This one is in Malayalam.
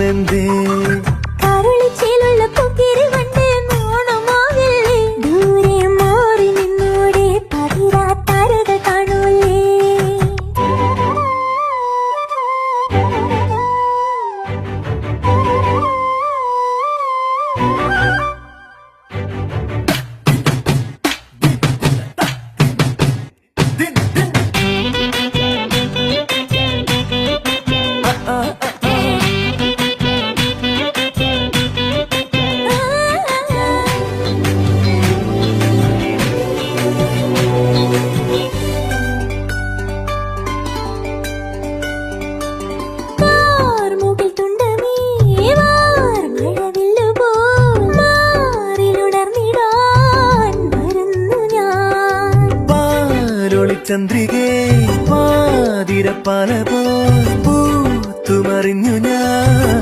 എന്തേ കരളിച്ചേലുള്ള പൊക്കിരി വണ്ടേ നാണമാകില്ലേ ദൂരെ മാറി നിന്നോടെ പതിരാത്താരകൾ കാണൂലേ ചന്ദ്രികേ പാതിരപ്പാല പോൽ പൂത്തുമറിഞ്ഞു ഞാൻ